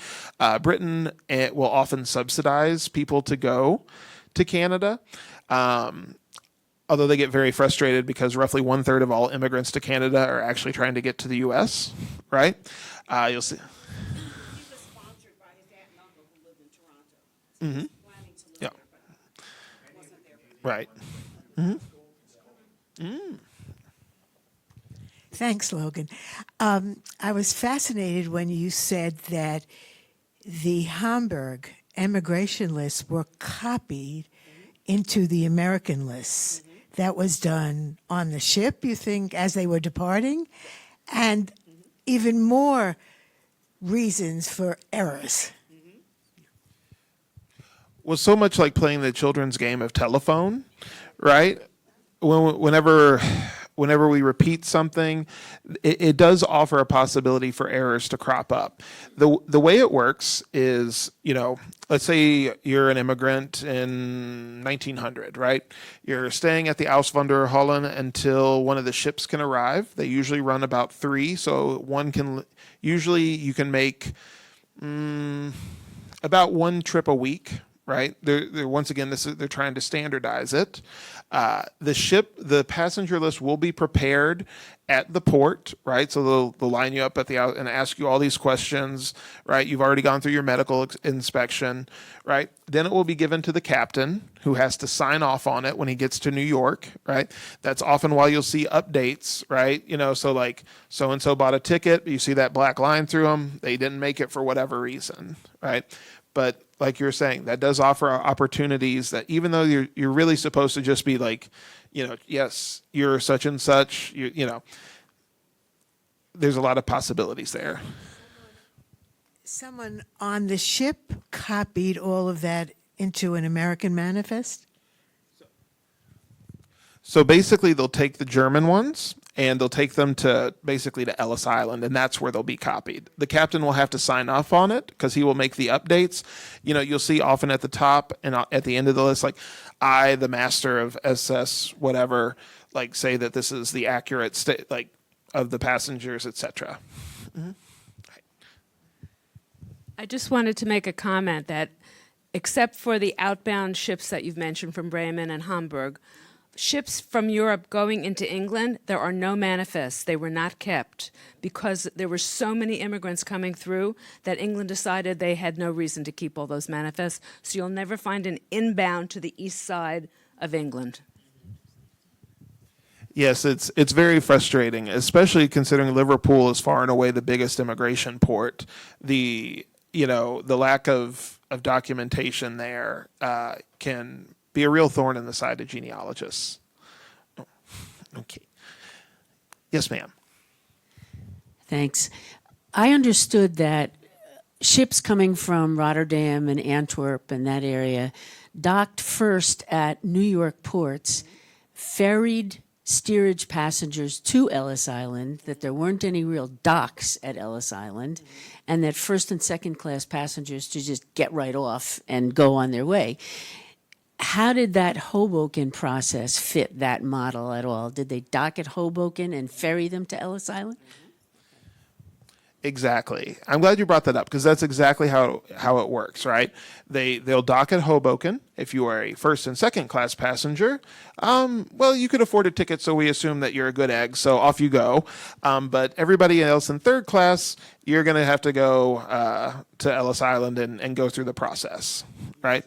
Britain will often subsidize people to go to Canada. although they get very frustrated because roughly 1/3 of all immigrants to Canada are actually trying to get to the U.S., right? You'll see. He was sponsored by his aunt and uncle who lived in Toronto. So he was planning to live Yeah. there, but wasn't there. Right. Thanks, Logan. I was fascinated when you said that the Hamburg emigration lists were copied into the American lists. That was done on the ship, you think, as they were departing? And even more reasons for errors. Was so much like playing the children's game of telephone, right? Whenever we repeat something, it does offer a possibility for errors to crop up. The way it works is, let's say you're an immigrant in 1900, right? You're staying at the Auswandererhallen until one of the ships can arrive. They usually run about 3, so usually you can make about 1 trip a week. Right. They're once again, they're trying to standardize it. The passenger list will be prepared at the port, right? So they'll line you up at and ask you all these questions, right? You've already gone through your medical inspection, right? Then it will be given to the captain, who has to sign off on it when he gets to New York, right? That's often why you'll see updates, right? So like so and so bought a ticket, you see that black line through them. They didn't make it for whatever reason, right? But like you're saying, that does offer opportunities that even though you're really supposed to just be like, yes, you're such and such, there's a lot of possibilities there. Someone on the ship copied all of that into an American manifest? So basically, they'll take the German ones and they'll take them to Ellis Island, and that's where they'll be copied. The captain will have to sign off on it because he will make the updates. You'll see often at the top and at the end of the list, like, I, the master of SS, whatever, like, say that this is the accurate state, like, of the passengers, etc. I just wanted to make a comment that, except for the outbound ships that you've mentioned from Bremen and Hamburg, ships from Europe going into England, there are no manifests. They were not kept because there were so many immigrants coming through that England decided they had no reason to keep all those manifests. So you'll never find an inbound to the east side of England. Yes, it's very frustrating, especially considering Liverpool is far and away the biggest immigration port. The lack of documentation there can be a real thorn in the side of genealogists. Oh, okay. Yes, ma'am. Thanks. I understood that ships coming from Rotterdam and Antwerp and that area docked first at New York ports, ferried steerage passengers to Ellis Island, that there weren't any real docks at Ellis Island, and that first and second class passengers to just get right off and go on their way. How did that Hoboken process fit that model at all? Did they dock at Hoboken and ferry them to Ellis Island? Exactly. I'm glad you brought that up because that's exactly how it works, right? They'll dock at Hoboken if you are a first and second class passenger. Well, you could afford a ticket, so we assume that you're a good egg, so off you go. But everybody else in third class, you're going to have to go to Ellis Island and go through the process, right?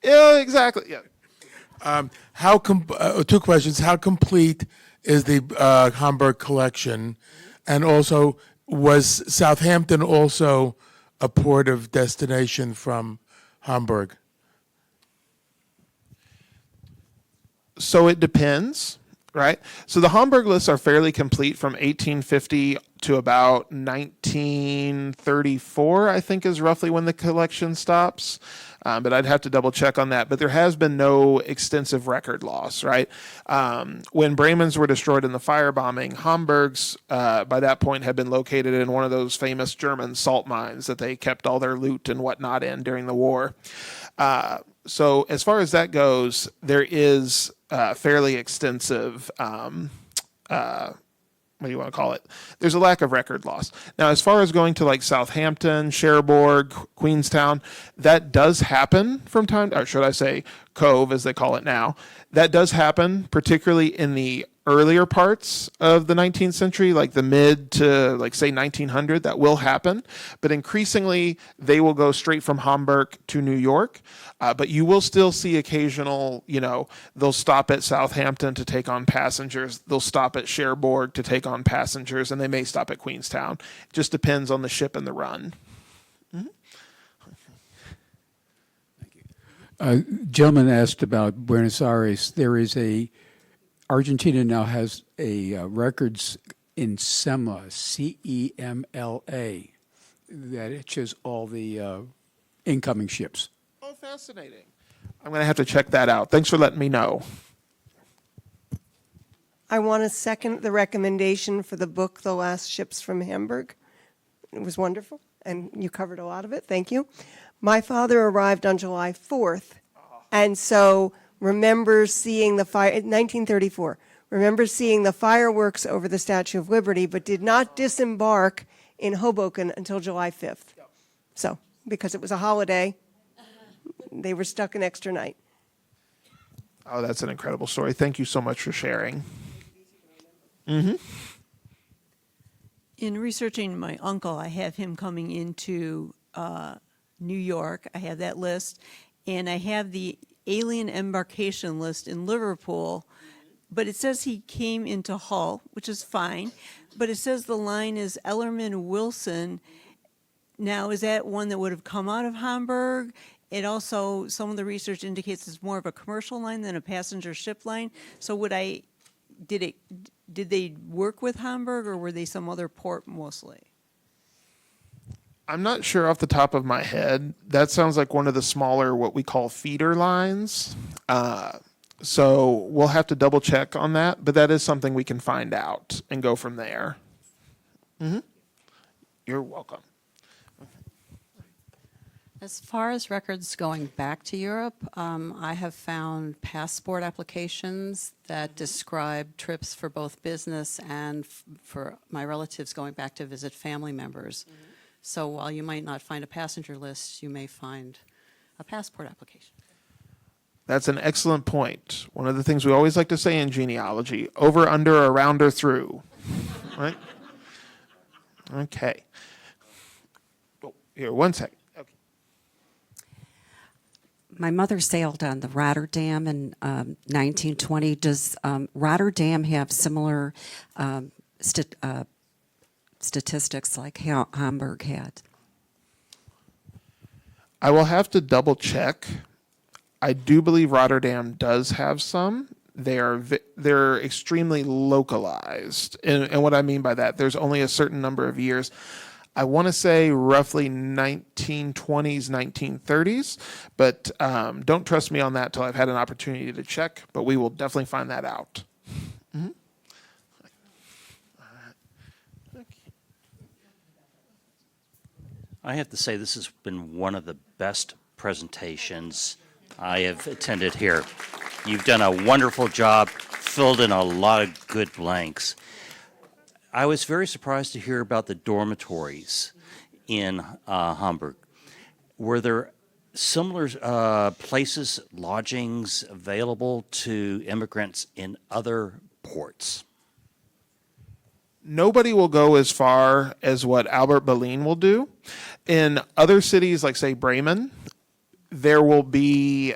Yeah, exactly. Yeah. 2 questions. How complete is the Hamburg collection? And also, was Southampton also a port of destination from Hamburg? So it depends, right? So the Hamburg lists are fairly complete from 1850 to about 1934, I think is roughly when the collection stops. But I'd have to double check on that. But there has been no extensive record loss, right? When Bremen's were destroyed in the firebombing, Hamburg's, by that point, had been located in one of those famous German salt mines that they kept all their loot and whatnot in during the war. So as far as that goes, there is fairly extensive what do you want to call it? There's a lack of record loss. Now, as far as going to like Southampton, Cherbourg, Queenstown, that does happen from time, or should I say Cove, as they call it now. That does happen, particularly in the earlier parts of the 19th century, like the mid to like say 1900, that will happen. But increasingly, they will go straight from Hamburg to New York. But you will still see occasional, they'll stop at Southampton to take on passengers. They'll stop at Cherbourg to take on passengers, and they may stop at Queenstown. It just depends on the ship and the run. Gentleman asked about Buenos Aires. Argentina now has a records in SEMLA, CEMLA, that it shows all the incoming ships. Oh, fascinating. I'm going to have to check that out. Thanks for letting me know. I want to second the recommendation for the book, The Last Ships from Hamburg. It was wonderful, and you covered a lot of it. Thank you. My father arrived on July 4th, and so remembers seeing the fire in 1934. Remembers seeing the fireworks over the Statue of Liberty, but did not disembark in Hoboken until July 5th. So, because it was a holiday, they were stuck an extra night. Oh, that's an incredible story. Thank you so much for sharing. Mm-hmm. In researching my uncle, I have him coming into New York. I have that list, and I have the alien embarkation list in Liverpool, but it says he came into Hull, which is fine, but it says the line is Ellerman-Wilson. Now, is that one that would have come out of Hamburg? It also, some of the research indicates it's more of a commercial line than a passenger ship line. So did they work with Hamburg, or were they some other port mostly? I'm not sure off the top of my head. That sounds like one of the smaller, what we call feeder lines. So we'll have to double check on that, but that is something we can find out and go from there. Mm-hmm. You're welcome. As far as records going back to Europe, I have found passport applications that describe trips for both business and for my relatives going back to visit family members. Mm-hmm. So while you might not find a passenger list, you may find a passport application. That's an excellent point. One of the things we always like to say in genealogy, over, under, around, or through. Right? Okay. Oh, here, one second. Okay. My mother sailed on the Rotterdam in 1920. Does Rotterdam have similar statistics like Hamburg had? I will have to double check. I do believe Rotterdam does have some. They're extremely localized. And what I mean by that, there's only a certain number of years. I want to say roughly 1920s, 1930s, but don't trust me on that till I've had an opportunity to check, but we will definitely find that out. Mm-hmm. I have to say this has been one of the best presentations I have attended here. You've done a wonderful job, filled in a lot of good blanks. I was very surprised to hear about the dormitories in Hamburg. Were there similar places, lodgings available to immigrants in other ports? Nobody will go as far as what Albert Berlin will do. In other cities, like say Bremen, there will be,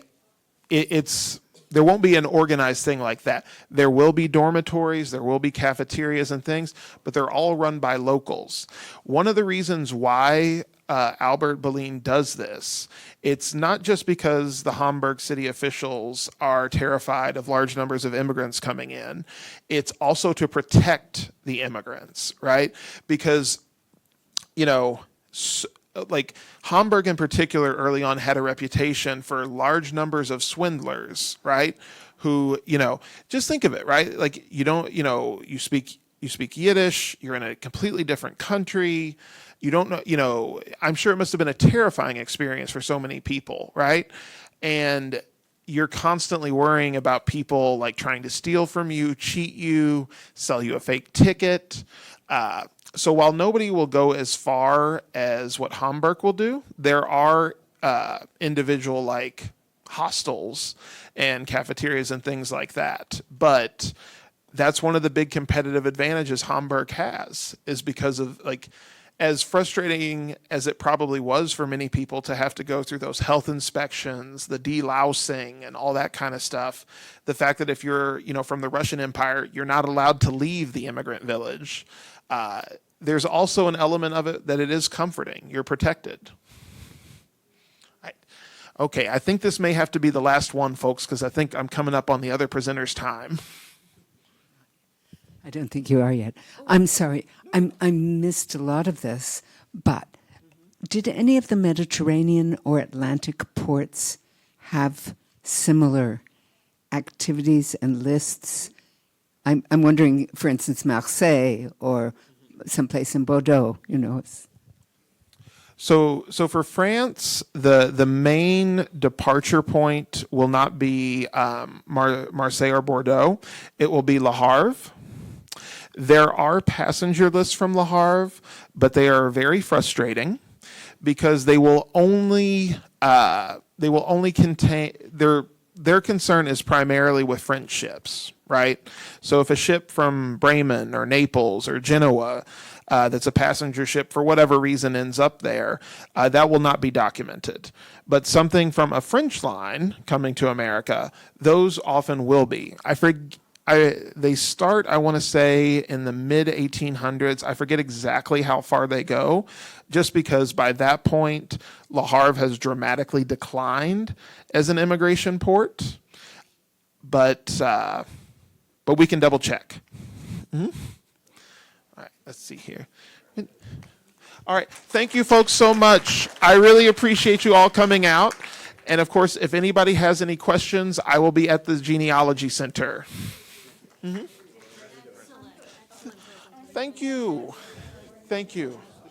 there won't be an organized thing like that. There will be dormitories, there will be cafeterias and things, but they're all run by locals. One of the reasons why Albert Berlin does this, it's not just because the Hamburg city officials are terrified of large numbers of immigrants coming in. It's also to protect the immigrants, right? Because, like Hamburg in particular early on had a reputation for large numbers of swindlers, right? Who, just think of it, right? Like you speak Yiddish, you're in a completely different country, you don't know, I'm sure it must have been a terrifying experience for so many people, right? And, you're constantly worrying about people like trying to steal from you, cheat you, sell you a fake ticket. So while nobody will go as far as what Hamburg will do, there are individual like hostels and cafeterias and things like that. But that's one of the big competitive advantages Hamburg has, is because of like, as frustrating as it probably was for many people to have to go through those health inspections, the delousing and all that kind of stuff, the fact that if you're, from the Russian Empire, you're not allowed to leave the immigrant village. There's also an element of it that it is comforting. You're protected. Okay, I think this may have to be the last one, folks, because I think I'm coming up on the other presenter's time. I don't think you are yet. I'm sorry. I missed a lot of this, but did any of the Mediterranean or Atlantic ports have similar activities and lists? I'm wondering, for instance, Marseille or someplace in Bordeaux, So for France, the main departure point will not be Marseille or Bordeaux. It will be Le Havre. There are passenger lists from Le Havre, but they are very frustrating because they will only contain their concern is primarily with French ships, right? So if a ship from Bremen or Naples or Genoa that's a passenger ship for whatever reason ends up there, that will not be documented. But something from a French line coming to America, those often will be. They start, I want to say, in the mid-1800s. I forget exactly how far they go, just because by that point, Le Havre has dramatically declined as an immigration port. But we can double check. Mm-hmm. All right, let's see here. All right, thank you folks so much. I really appreciate you all coming out. And of course, if anybody has any questions, I will be at the Genealogy Center. Mm-hmm. Thank you. Thank you.